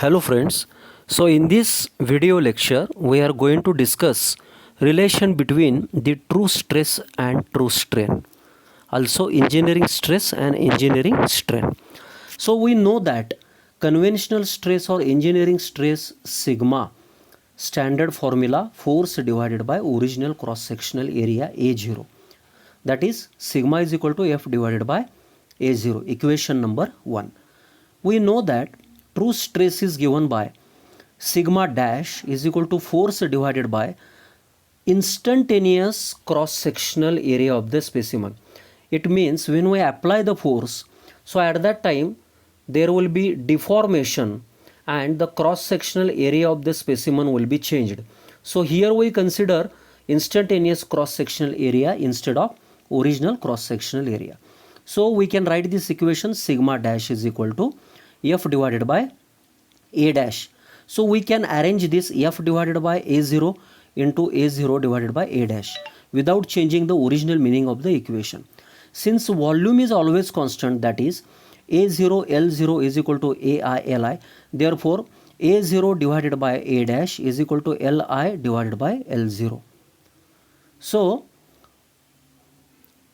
Hello friends. So in this video lecture we are going to discuss relation between the true stress and true strain. Also engineering stress and engineering strain. So we know that conventional stress or engineering stress sigma, standard formula, force divided by original cross sectional area A0, that is sigma is equal to F divided by A0, equation number 1. We know that true stress is given by sigma dash is equal to force divided by instantaneous cross sectional area of the specimen. It means when we apply the force, so at that time there will be deformation and the cross sectional area of the specimen will be changed. So here we consider instantaneous cross sectional area instead of original cross sectional area. So we can write this equation sigma dash is equal to F divided by A dash. So we can arrange this F divided by A0 into A0 divided by A dash without changing the original meaning of the equation. Since volume is always constant, that is A0 L0 is equal to AI Li, therefore A0 divided by A dash is equal to Li divided by L0. So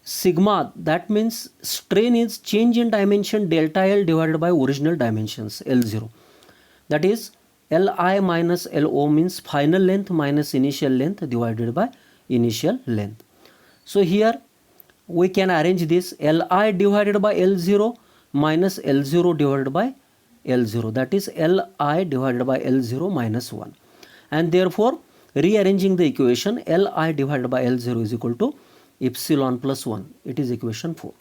sigma, that means strain is change in dimension delta L divided by original dimensions L0, that is Li minus Lo means final length minus initial length divided by initial length. So here we can arrange this Li divided by L0 minus L0 divided by L0, that is Li divided by L0 minus 1, and therefore rearranging the equation Li divided by L0 is equal to epsilon plus 1. It is equation 4.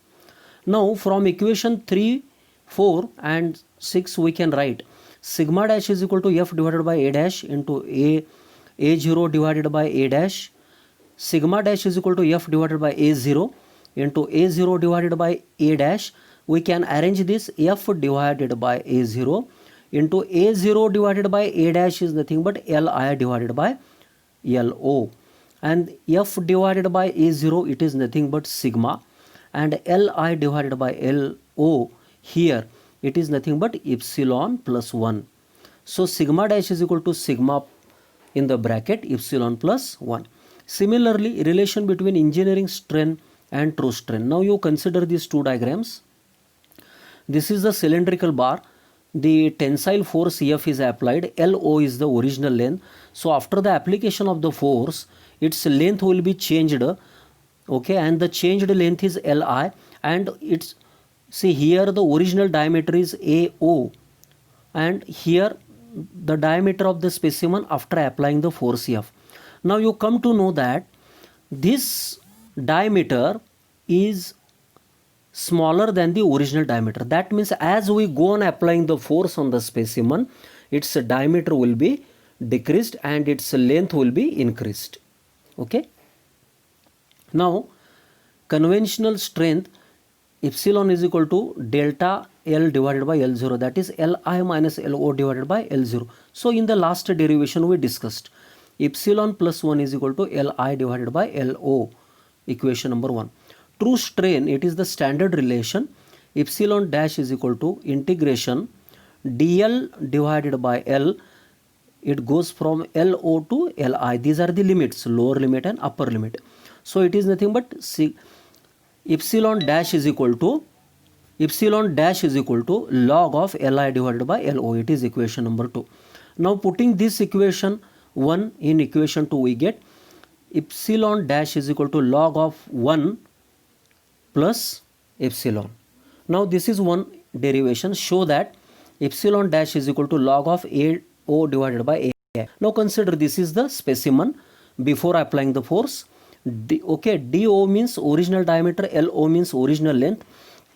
Now from equation 3, 4 and 6 we can write sigma dash is equal to F divided by A dash into A0 divided by A dash. Sigma dash is equal to F divided by A0 into A0 divided by A dash. We can arrange this F divided by A0 into A0 divided by A dash is nothing but Li divided by Lo, and F divided by A0 it is nothing but sigma, and Li divided by Lo here it is nothing but epsilon plus 1. So sigma dash is equal to sigma in the bracket epsilon plus 1. Similarly, relation between engineering strain and true strain. Now you consider these two diagrams. This is the cylindrical bar. The tensile force F is applied. Lo is the original length. So after the application of the force, its length will be changed. Okay, and the changed length is Li, and it's, see here the original diameter is AO, and here the diameter of the specimen after applying the force F. Now you come to know that this diameter is smaller than the original diameter. That means as we go on applying the force on the specimen, its diameter will be decreased and its length will be increased. Okay. Now conventional strength epsilon is equal to delta L divided by L0, that is Li minus Lo divided by L0. So in the last derivation we discussed epsilon plus 1 is equal to Li divided by Lo, equation number 1. True strain, it is the standard relation epsilon dash is equal to integration dl divided by L. It goes from Lo to Li. These are the limits, lower limit and upper limit. So it is nothing but epsilon dash is equal to log of Li divided by Lo. It is equation number 2. Now putting this equation 1 in equation 2, we get epsilon dash is equal to log of 1 plus epsilon. Now this is one derivation, show that epsilon dash is equal to log of AO divided by AI. Now consider this is the specimen before applying the force. DO means original diameter, LO means original length,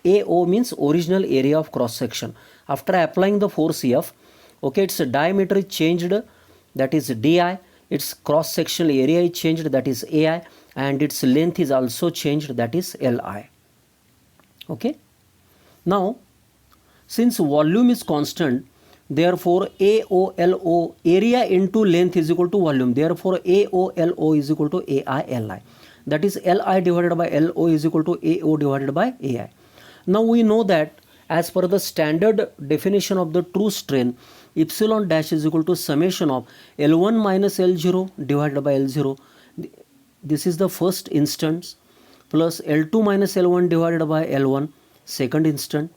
AO means original area of cross section. After applying the force F, okay, its diameter is changed, that is DI, its cross sectional area is changed, that is AI, and its length is also changed, that is Li. Okay. Now since volume is constant, therefore AOLO, area into length, is equal to volume. Therefore AOLO is equal to AILI, that is Li divided by Lo is equal to AO divided by AI. Now we know that As per the standard definition of the true strain, epsilon dash is equal to summation of L1 minus L0 divided by L0. This is the first instance, plus L2 minus L1 divided by L1 second instant,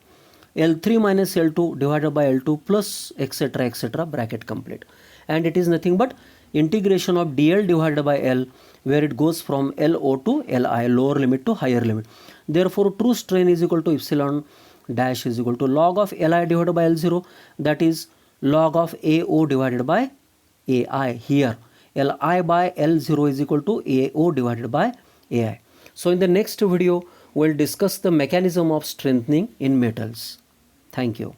L3 minus L2 divided by L2 plus etc etc bracket complete. And it is nothing but integration of dl divided by L, where it goes from LO to Li, lower limit to higher limit. Therefore true strain is equal to epsilon dash is equal to log of Li divided by L0, that is log of AO divided by AI. Here Li by L0 is equal to AO divided by AI. So in the next video we'll discuss the mechanism of strengthening in metals. Thank you.